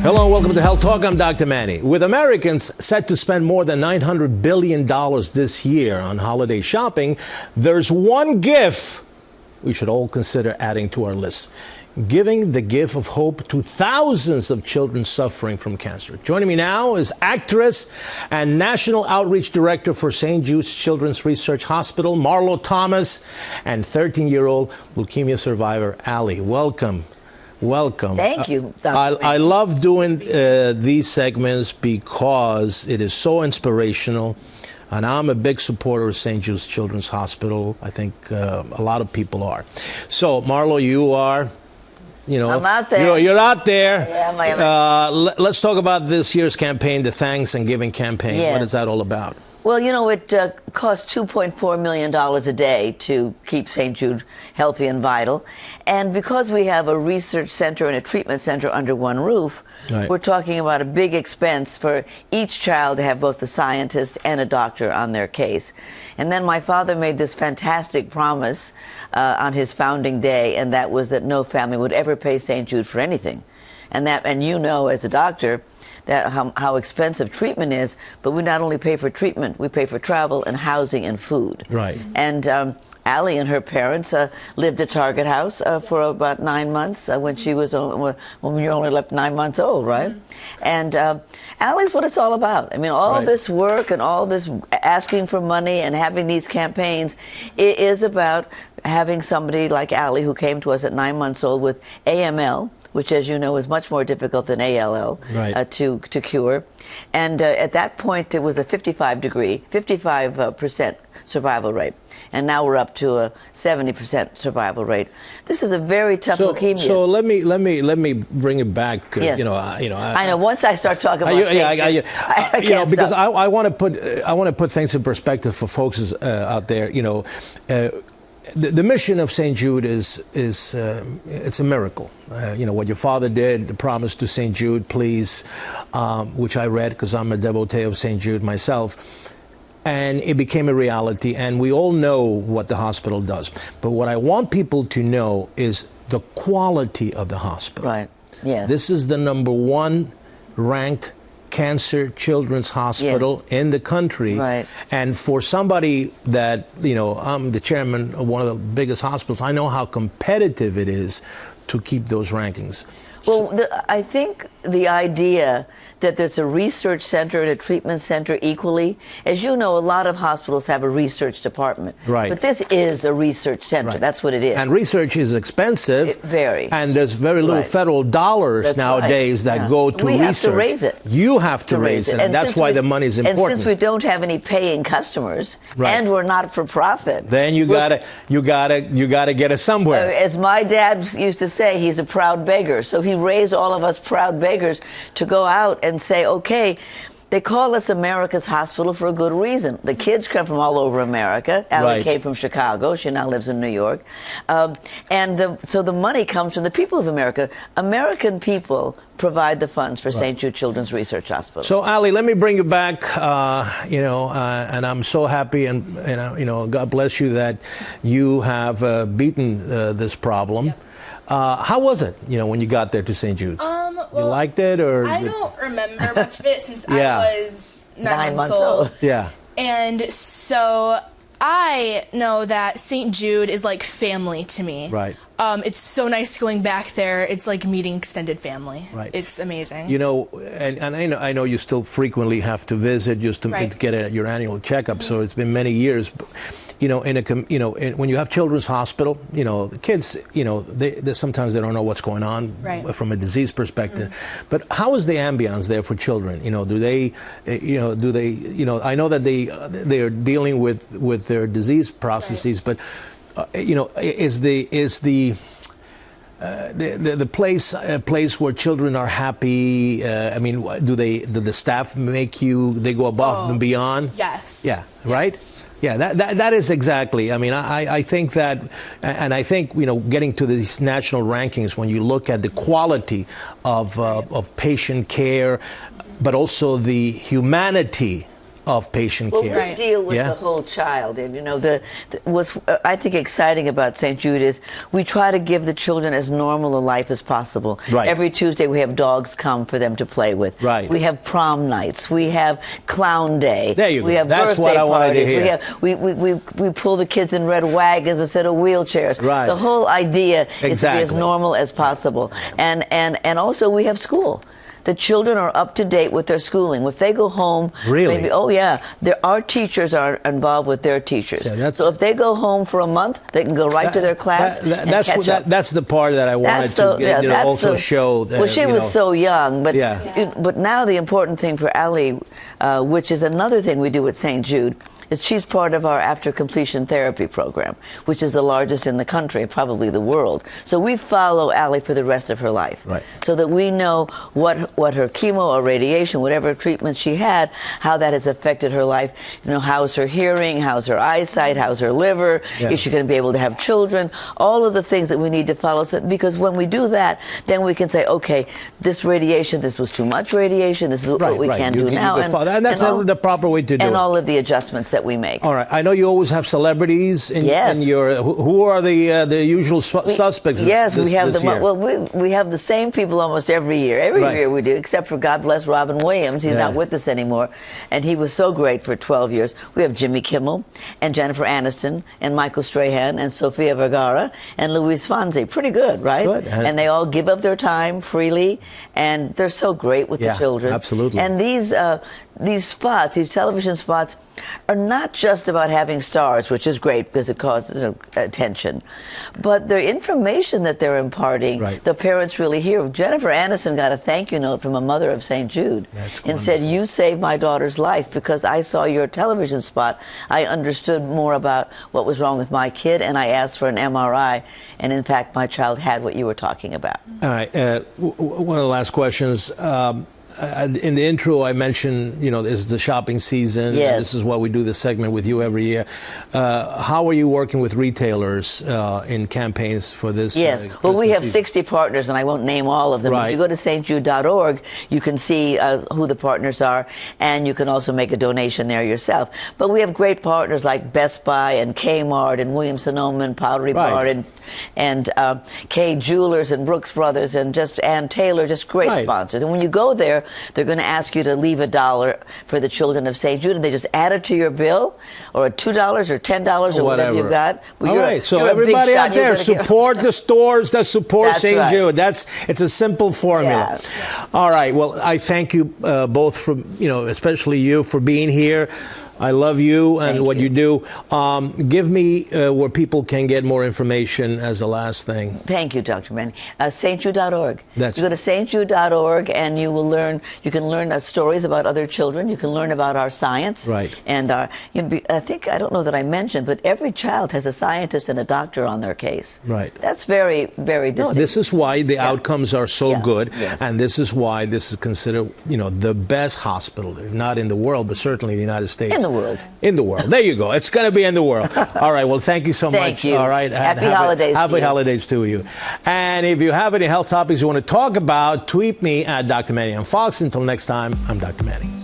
Hello, welcome to Health Talk. I'm Dr. Manny. With Americans set to spend more than $900 billion this year on holiday shopping, there's one gift we should all consider adding to our list. Giving the gift of hope to thousands of children suffering from cancer. Joining me now is actress and National Outreach Director for St. Jude's Children's Research Hospital, Marlo Thomas, and 13-year-old leukemia survivor, Allie. Welcome. Welcome. Thank you, Dr. I love doing these segments because it is so inspirational. And I'm a big supporter of St. Jude's Children's Hospital. I think a lot of people are. So, Marlo, you are, I'm out there. You're out there. Yeah, let's talk about this year's campaign, the Thanks and Giving campaign. Yes. What is that all about? Well, it costs $2.4 million a day to keep St. Jude healthy and vital. And because we have a research center and a treatment center under one roof, Right. We're talking about a big expense for each child to have both a scientist and a doctor on their case. And then my father made this fantastic promise on his founding day, and that was that no family would ever pay St. Jude for anything. And as a doctor, that how expensive treatment is, but we not only pay for treatment, we pay for travel and housing and food. Right. And Allie and her parents lived at Target House for about 9 months when you're only left 9 months old, right? Mm-hmm. And Allie's what it's all about. I mean, all Right. this work and all this asking for money and having these campaigns, it is about having somebody like Allie, who came to us at 9 months old with AML, which, as you know, is much more difficult than ALL Right. to cure. And at that point, it was a 55% survival rate. And now we're up to a 70% survival rate. This is a very tough leukemia. So let me bring it back. Yes. I know. Once I start talking about I can't because stop. I want to put things in perspective for folks out there. The mission of St. Jude is it's a miracle. What your father did, the promise to St. Jude, please, which I read because I'm a devotee of St. Jude myself. And it became a reality, and we all know what the hospital does. But what I want people to know is the quality of the hospital. Right, yes. This is the #1 ranked cancer children's hospital in the country. Right. And for somebody that, I'm the chairman of one of the biggest hospitals, I know how competitive it is to keep those rankings. Well, I think the idea that there's a research center and a treatment center equally, as you know, a lot of hospitals have a research department. Right. But this is a research center. Right. That's what it is. And research is expensive. Very. And there's very little Right. federal dollars That's nowadays right. that Yeah. go to we research. have to raise it. You have to raise it. And that's since why the money is important. And since we don't have any paying customers, Right. and we're not for profit, then you gotta get it somewhere. As my dad used to say, he's a proud beggar. So he raised all of us proud beggars to go out and say, okay, they call us America's hospital for a good reason. The kids come from all over America. Allie Right. came from Chicago. She now lives in New York. So the money comes from the people of America. American people provide the funds for St. Jude Children's Research Hospital. So, Allie, let me bring you back, and I'm so happy, and God bless you that you have beaten this problem. Yep. How was it, when you got there to St. Jude's? You liked it, or? I don't remember much of it since Yeah. I was 9 months old. Yeah. And so I know that St. Jude is like family to me. Right. It's so nice going back there. It's like meeting extended family. Right. It's amazing. And I know you still frequently have to visit just to Right. get your annual checkup. Mm-hmm. So it's been many years. But, when you have children's hospital, the kids, they sometimes they don't know what's going on from a disease perspective. Mm-hmm. But how is the ambience there for children? Do they, I know that they are dealing with their disease processes, but is the place a place where children are happy? Do the staff they go above and beyond? Yes. Yeah. Right? Yes. Yeah, that is exactly. I think that, and I think, getting to these national rankings, when you look at the quality of patient care, but also the humanity of patient Well, care. we deal with Yeah. the whole child, and what's I think exciting about St. Jude is we try to give the children as normal a life as possible. Right. Every Tuesday we have dogs come for them to play with. Right. We have prom nights. We have clown day. There you go. We have That's birthday what I wanted to parties. hear. We pull the kids in red wagons instead of wheelchairs. Right. The whole idea is to be as Exactly. normal as possible, and also we have school. The children are up to date with their schooling. If they go home, Really? maybe, oh yeah, our teachers are involved with their teachers. Yeah, that's- So if they go home for a month, they can go right to their class and catch up. That's the part that I wanted to also show. Well, she was so young, but Yeah. but now the important thing for Allie, which is another thing we do at St. Jude, is she's part of our after completion therapy program, which is the largest in the country, probably the world. So we follow Allie for the rest of her life, Right. so that we know what her chemo or radiation, whatever treatment she had, how that has affected her life. How's her hearing, how's her eyesight, how's her liver, Yeah. is she going to be able to have children, all of the things that we need to follow. So, because when we do that, then we can say, okay, this radiation, this was too much radiation, this is what we can do now. And that's the proper way to do it. And all of the adjustments that we make. All right. I know you always have celebrities in your. Who are the usual suspects? Yes, we have this year? Well, we have the same people almost every year. Every Right. year we do, except for God bless Robin Williams. He's not with us anymore, and he was so great for 12 years. We have Jimmy Kimmel and Jennifer Aniston and Michael Strahan and Sofia Vergara and Luis Fonsi. Pretty good, right? Good. And they all give up their time freely, and they're so great with the children. Absolutely. And these spots, these television spots, are not just about having stars, which is great because it causes attention, but the information that they're imparting, the parents really hear. Jennifer Aniston got a thank you note from a mother of St. Jude and said, "You saved my daughter's life because I saw your television spot. I understood more about what was wrong with my kid, and I asked for an MRI, and in fact, my child had what you were talking about." All right. One of the last questions. In the intro, I mentioned, this is the shopping season. Yes. And this is why we do this segment with you every year. How are you working with retailers in campaigns for this? Yes. Well, we Christmas have season? 60 partners, and I won't name all of them. Right. If you go to stjude.org, you can see who the partners are, and you can also make a donation there yourself. But we have great partners like Best Buy and Kmart and Williams-Sonoma and Pottery Barn and Kay Jewelers and Brooks Brothers and just Ann Taylor, just great sponsors. And when you go there, they're going to ask you to leave $1 for the children of St. Jude, and they just add it to your bill, or $2 or $10 or whatever you've got. Well, all right, so everybody out there, support the stores that support St. Jude. It's a simple formula. Yeah. All right, well, I thank you both for, especially you for being here. I love you and what you do. Give me where people can get more information as the last thing. Thank you, Dr. Manny. stjude.org. You That's go to stjude.org and you will learn. You can learn stories about other children. You can learn about our science. Right. And I don't know that I mentioned, but every child has a scientist and a doctor on their case. Right. That's very, very distinct. No, this is why the outcomes are so good, Yes. and this is why this is considered, the best hospital, if not in the world, but certainly in the United States. In the world. In the world. There you go. It's going to be in the world. All right. Well, thank you so much. Thank you. All right. Happy holidays. Happy holidays to you. And if you have any health topics you want to talk about, tweet me at Dr. Manny on Fox. Until next time, I'm Dr. Manny.